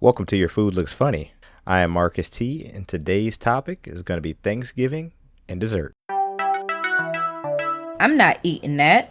Welcome to Your Food Looks Funny. I am Marcus T, and today's topic is going to be Thanksgiving and dessert. I'm not eating that.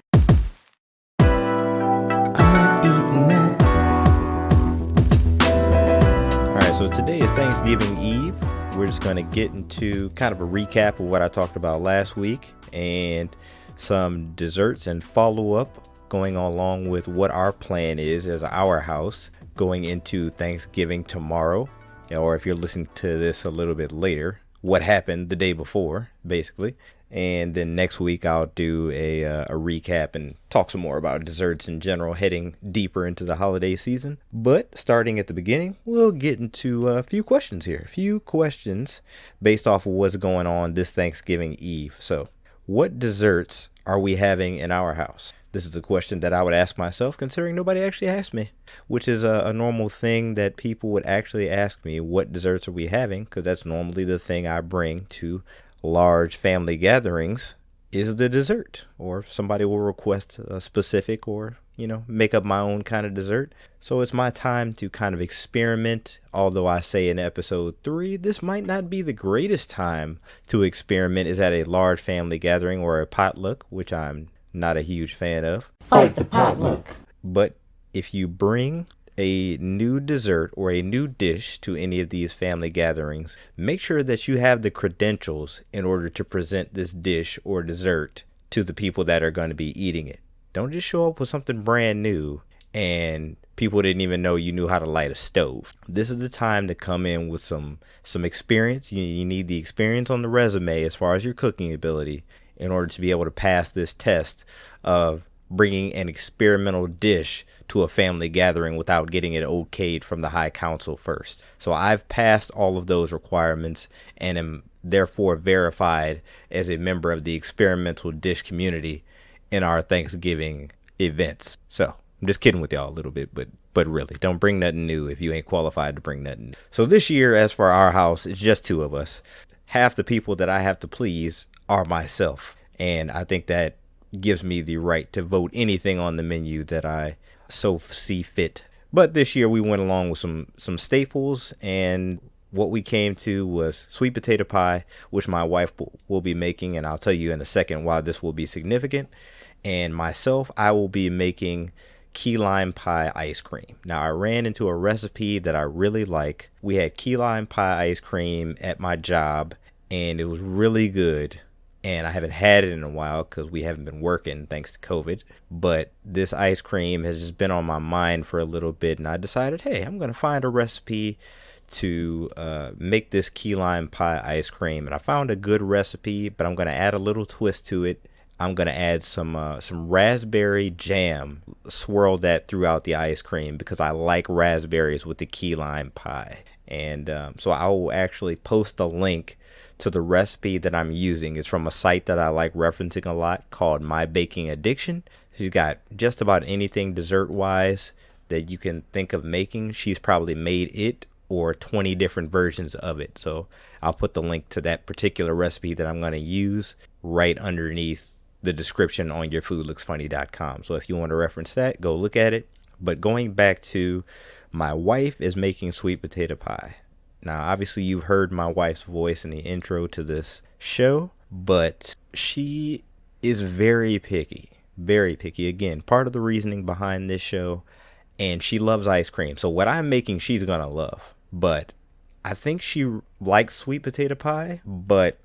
Alright, so today is Thanksgiving Eve. We're just going to get into kind of a recap of what I talked about last week and some desserts and follow up going along with what our plan is as our house going into Thanksgiving tomorrow, or if you're listening to this a little bit later, what happened the day before, basically. And then next week I'll do a recap and talk some more about desserts in general, heading deeper into the holiday season. But starting at the beginning, we'll get into a few questions here. A few questions based off of what's going on this Thanksgiving Eve. So, what desserts are we having in our house? This is a question that I would ask myself, considering nobody actually asked me, which is a normal thing that people would actually ask me, what desserts are we having? Because that's normally the thing I bring to large family gatherings is the dessert. Or somebody will request a specific or, make up my own kind of dessert. So it's my time to kind of experiment. Although I say in episode 3, this might not be the greatest time to experiment is at a large family gathering or a potluck, which I'm not a huge fan of. Fight the potluck. But if you bring a new dessert or a new dish to any of these family gatherings, make sure that you have the credentials in order to present this dish or dessert to the people that are going to be eating it. Don't just show up with something brand new and people didn't even know you knew how to light a stove. This is the time to come in with some experience. You need the experience on the resume as far as your cooking ability in order to be able to pass this test of bringing an experimental dish to a family gathering without getting it okayed from the high council first. So I've passed all of those requirements and am therefore verified as a member of the experimental dish community in our Thanksgiving events. So I'm just kidding with y'all a little bit, but really, don't bring nothing new if you ain't qualified to bring nothing new. So this year, as for our house, it's just 2 of us. Half the people that I have to please are myself. And I think that gives me the right to vote anything on the menu that I so see fit. But this year we went along with some staples, and what we came to was sweet potato pie, which my wife will be making, and I'll tell you in a second why this will be significant. And myself, I will be making key lime pie ice cream. Now, I ran into a recipe that I really like. We had key lime pie ice cream at my job, and it was really good. And I haven't had it in a while because we haven't been working thanks to COVID. But this ice cream has just been on my mind for a little bit, and I decided, hey, I'm going to find a recipe to make this key lime pie ice cream. And I found a good recipe, but I'm going to add a little twist to it. I'm going to add some raspberry jam, swirl that throughout the ice cream because I like raspberries with the key lime pie. And so I will actually post a link to the recipe that I'm using. It's from a site that I like referencing a lot called My Baking Addiction. She's got just about anything dessert-wise that you can think of making. She's probably made it or 20 different versions of it. So I'll put the link to that particular recipe that I'm going to use right underneath the description on yourfoodlooksfunny.com. So if you want to reference that, go look at it. But going back to my wife is making sweet potato pie. Now, obviously, you've heard my wife's voice in the intro to this show, but she is very picky. Very picky. Again, part of the reasoning behind this show, and she loves ice cream. So what I'm making, she's going to love. But I think she likes sweet potato pie, but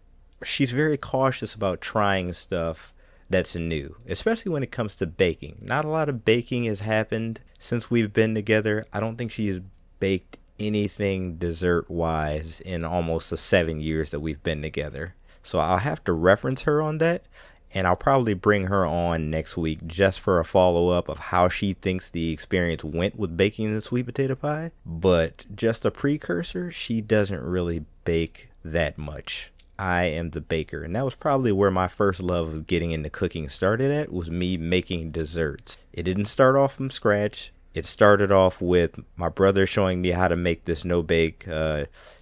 she's very cautious about trying stuff that's new, especially when it comes to baking. Not a lot of baking has happened since we've been together. I don't think she's baked anything dessert wise in almost the 7 years that we've been together. So I'll have to reference her on that, and I'll probably bring her on next week just for a follow up of how she thinks the experience went with baking the sweet potato pie. But just a precursor, she doesn't really bake that much. I am the baker, and that was probably where my first love of getting into cooking started at, was me making desserts. It didn't start off from scratch. It started off with my brother showing me how to make this no-bake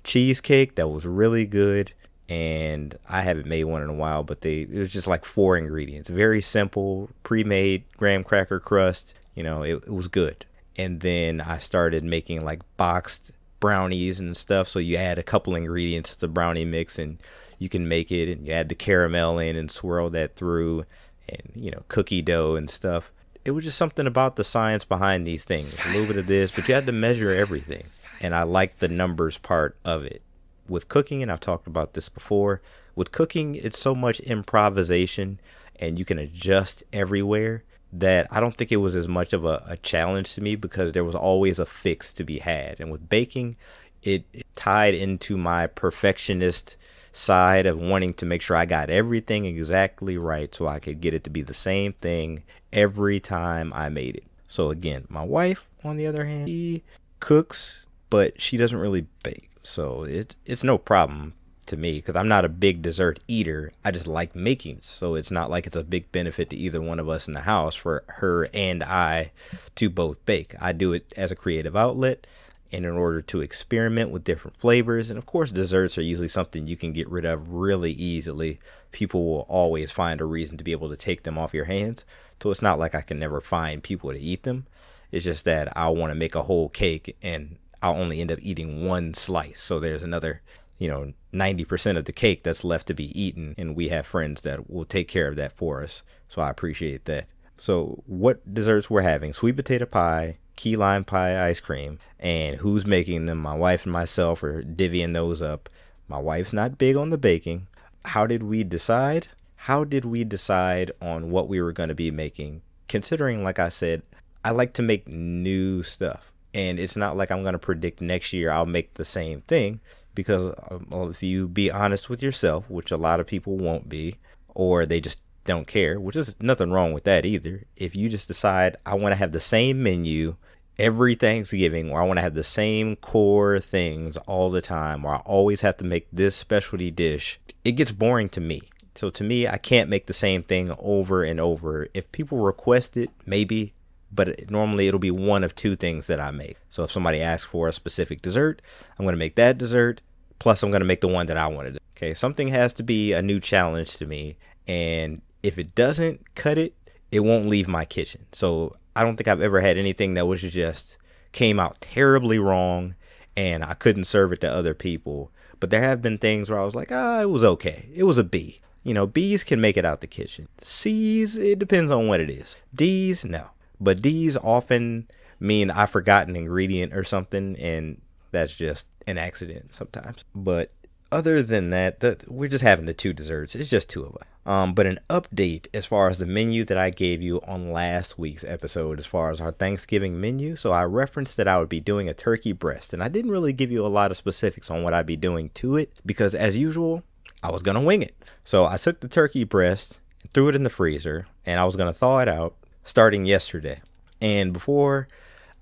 cheesecake that was really good. And I haven't made one in a while, but it was just like 4 ingredients. Very simple, pre-made graham cracker crust. It was good. And then I started making like boxed brownies and stuff. So you add a couple ingredients to the brownie mix and you can make it, and you add the caramel in and swirl that through, and cookie dough and stuff. It was just something about the science behind these things. A little bit of this, but you had to measure everything. And I like the numbers part of it. With cooking, and I've talked about this before, with cooking, it's so much improvisation and you can adjust everywhere that I don't think it was as much of a challenge to me because there was always a fix to be had. And with baking, it tied into my perfectionist side of wanting to make sure I got everything exactly right so I could get it to be the same thing every time I made it. So again, my wife, on the other hand, she cooks, but she doesn't really bake. So it's no problem to me because I'm not a big dessert eater. I just like making it. So it's not like it's a big benefit to either one of us in the house for her and I to both bake. I do it as a creative outlet and in order to experiment with different flavors. And of course, desserts are usually something you can get rid of really easily. People will always find a reason to be able to take them off your hands. So it's not like I can never find people to eat them. It's just that I want to make a whole cake and I'll only end up eating one slice. So there's another 90% of the cake that's left to be eaten, and we have friends that will take care of that for us. So I appreciate that. So what desserts we're having? Sweet potato pie, key lime pie ice cream, and who's making them? My wife and myself are divvying those up. My wife's not big on the baking. How did we decide? On what we were going to be making? Considering, like I said, I like to make new stuff. And it's not like I'm going to predict next year I'll make the same thing because if you be honest with yourself, which a lot of people won't be, or they just don't care, which is nothing wrong with that either. If you just decide I want to have the same menu every Thanksgiving, or I want to have the same core things all the time, or I always have to make this specialty dish, it gets boring to me. So to me, I can't make the same thing over and over. If people request it, maybe, but normally it'll be one of two things that I make. So if somebody asks for a specific dessert, I'm going to make that dessert, plus I'm going to make the one that I wanted. Okay, something has to be a new challenge to me, and if it doesn't cut it, it won't leave my kitchen. So I don't think I've ever had anything that was just came out terribly wrong and I couldn't serve it to other people. But there have been things where I was like, it was okay. It was a B. B's can make it out the kitchen. C's, it depends on what it is. D's, no. But D's often mean I forgot an ingredient or something, and that's just an accident sometimes. But other than that, we're just having the two desserts. It's just two of us. But an update as far as the menu that I gave you on last week's episode as far as our Thanksgiving menu. So I referenced that I would be doing a turkey breast, and I didn't really give you a lot of specifics on what I'd be doing to it because, as usual, I was going to wing it. So I took the turkey breast, threw it in the freezer, and I was going to thaw it out starting yesterday. And before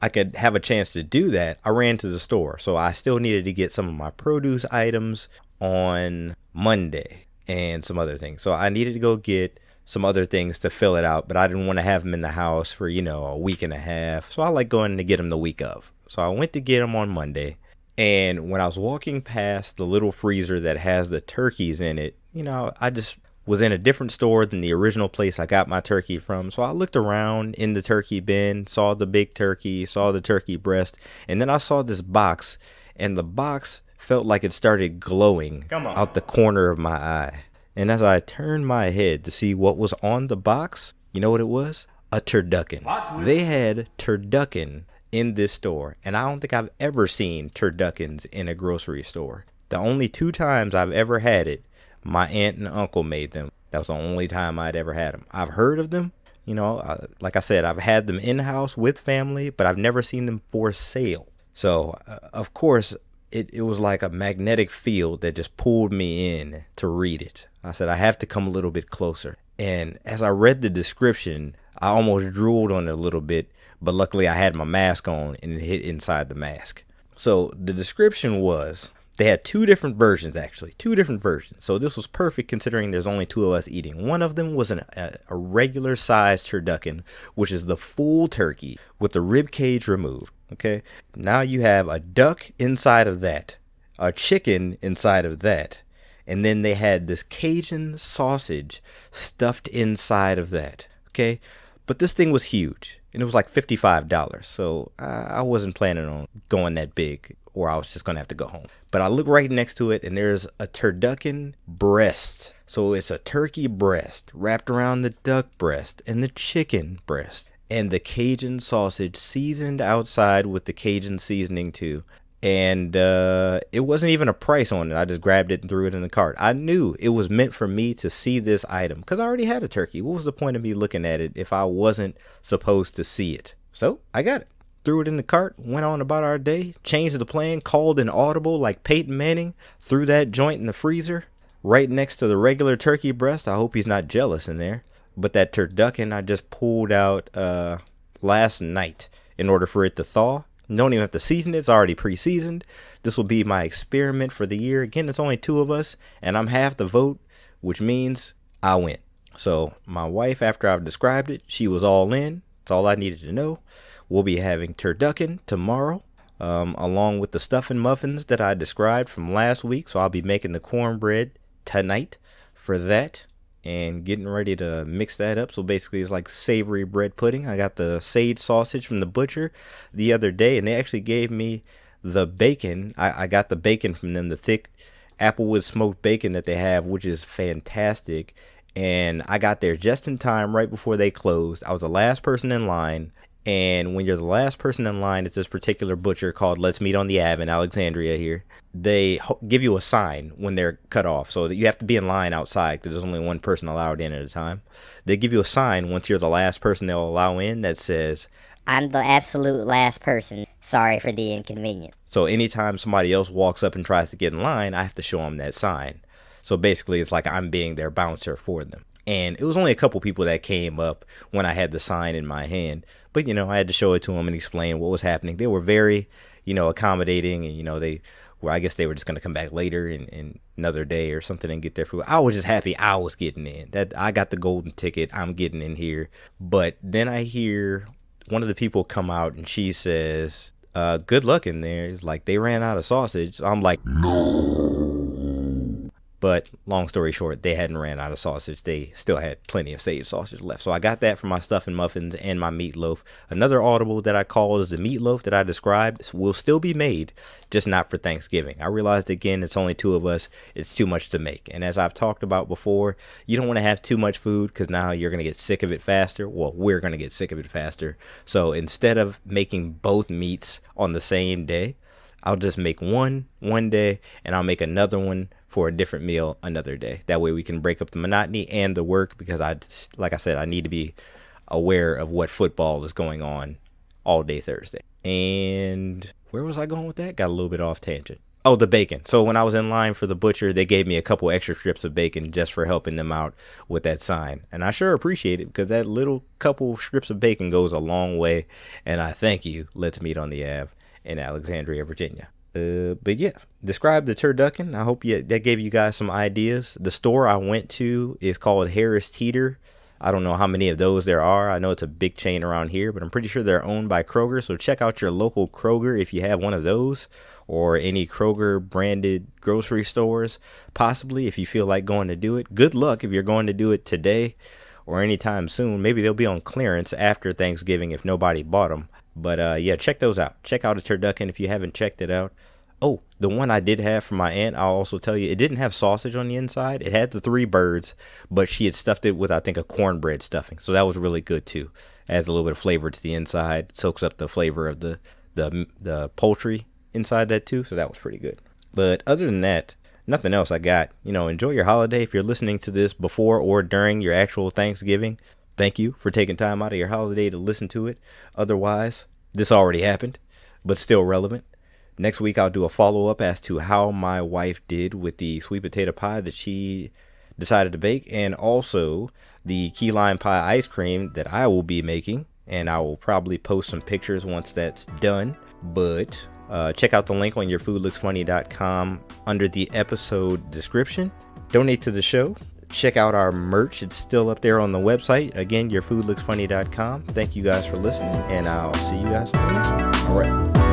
I could have a chance to do that, I ran to the store. So I still needed to get some of my produce items on Monday and some other things. So I needed to go get some other things to fill it out, but I didn't want to have them in the house for, a week and a half. So I like going to get them the week of. So I went to get them on Monday. And when I was walking past the little freezer that has the turkeys in it, I just was in a different store than the original place I got my turkey from. So I looked around in the turkey bin, saw the big turkey, saw the turkey breast, and then I saw this box, and the box felt like it started glowing out the corner of my eye. And as I turned my head to see what was on the box, you know what it was? A turducken. They had turducken in this store, and I don't think I've ever seen turduckens in a grocery store. The only two times I've ever had it, my aunt and uncle made them. That was the only time I'd ever had them. I've heard of them, like I said, I've had them in-house with family, but I've never seen them for sale. So, of course, it was like a magnetic field that just pulled me in to read it. I said, I have to come a little bit closer. And as I read the description, I almost drooled on it a little bit, but luckily I had my mask on and it hit inside the mask. So the description was, they had two different versions. So this was perfect considering there's only two of us eating. One of them was a regular sized turducken, which is the full turkey with the rib cage removed. Okay. Now you have a duck inside of that, a chicken inside of that. And then they had this Cajun sausage stuffed inside of that. Okay. But this thing was huge. and it was like $55. So I wasn't planning on going that big, or I was just gonna have to go home. But I look right next to it, and there's a turducken breast. So it's a turkey breast wrapped around the duck breast and the chicken breast and the Cajun sausage seasoned outside with the Cajun seasoning too. And it wasn't even a price on it. I just grabbed it and threw it in the cart. I knew it was meant for me to see this item because I already had a turkey. What was the point of me looking at it if I wasn't supposed to see it? So I got it. Threw it in the cart, went on about our day, changed the plan, called an audible like Peyton Manning, threw that joint in the freezer right next to the regular turkey breast. I hope he's not jealous in there. But that turducken I just pulled out last night in order for it to thaw. Don't even have to season it. It's already pre-seasoned. This will be my experiment for the year. Again, it's only 2 of us, and I'm half the vote, which means I win. So my wife, after I've described it, she was all in. That's all I needed to know. We'll be having turducken tomorrow, along with the stuffing muffins that I described from last week. So I'll be making the cornbread tonight for that and getting ready to mix that up. So basically it's like savory bread pudding. I got the sage sausage from the butcher the other day, and they actually gave me the bacon. I got the bacon from them, the thick applewood smoked bacon that they have, which is fantastic. And I got there just in time right before they closed. I was the last person in line. And when you're the last person in line at this particular butcher called Let's Meet on the Ave in Alexandria here, they give you a sign when they're cut off. So that you have to be in line outside because there's only one person allowed in at a time. They give you a sign once you're the last person they'll allow in that says, "I'm the absolute last person. Sorry for the inconvenience." So anytime somebody else walks up and tries to get in line, I have to show them that sign. So basically it's like I'm being their bouncer for them. And it was only a couple people that came up when I had the sign in my hand. But, I had to show it to them and explain what was happening. They were very, accommodating. And, I guess they were just going to come back later in another day or something and get their food. I was just happy I was getting in. That I got the golden ticket. I'm getting in here. But then I hear one of the people come out and she says, good luck in there. It's like they ran out of sausage. I'm like, no. But long story short, they hadn't ran out of sausage. They still had plenty of sage sausage left. So I got that for my stuffing muffins and my meatloaf. Another audible that I called is the meatloaf that I described will still be made, just not for Thanksgiving. I realized, again, it's only 2 of us. It's too much to make. And as I've talked about before, you don't want to have too much food because now you're going to get sick of it faster. Well, we're going to get sick of it faster. So instead of making both meats on the same day, I'll just make one day and I'll make another one for a different meal another day. That way we can break up the monotony and the work because like I said, I need to be aware of what football is going on all day Thursday. And where was I going with that? Got a little bit off tangent. Oh, the bacon. So when I was in line for the butcher, they gave me a couple extra strips of bacon just for helping them out with that sign. And I sure appreciate it because that little couple strips of bacon goes a long way. And I thank you, Let's Meet on the Ave in Alexandria, Virginia. But yeah, describe the turducken. I hope that gave you guys some ideas. The store I went to is called Harris Teeter. I don't know how many of those there are. I know it's a big chain around here, but I'm pretty sure they're owned by Kroger. So check out your local Kroger if you have one of those, or any Kroger branded grocery stores, possibly if you feel like going to do it. Good luck if you're going to do it today or anytime soon. Maybe they'll be on clearance after Thanksgiving if nobody bought them. But yeah, check those out. Check out a turducken if you haven't checked it out. Oh, the one I did have from my aunt, I'll also tell you, it didn't have sausage on the inside. It had the 3 birds, but she had stuffed it with, I think, a cornbread stuffing. So that was really good, too. Adds a little bit of flavor to the inside. Soaks up the flavor of the poultry inside that, too. So that was pretty good. But other than that, nothing else I got. Enjoy your holiday. If you're listening to this before or during your actual Thanksgiving, thank you for taking time out of your holiday to listen to it. Otherwise, this already happened, but still relevant. Next week, I'll do a follow-up as to how my wife did with the sweet potato pie that she decided to bake, and also the key lime pie ice cream that I will be making, and I will probably post some pictures once that's done. But check out the link on yourfoodlooksfunny.com under the episode description. Donate to the show. Check out our merch. It's still up there on the website. Again, yourfoodlooksfunny.com. Thank you guys for listening, and I'll see you guys on the next one. All right.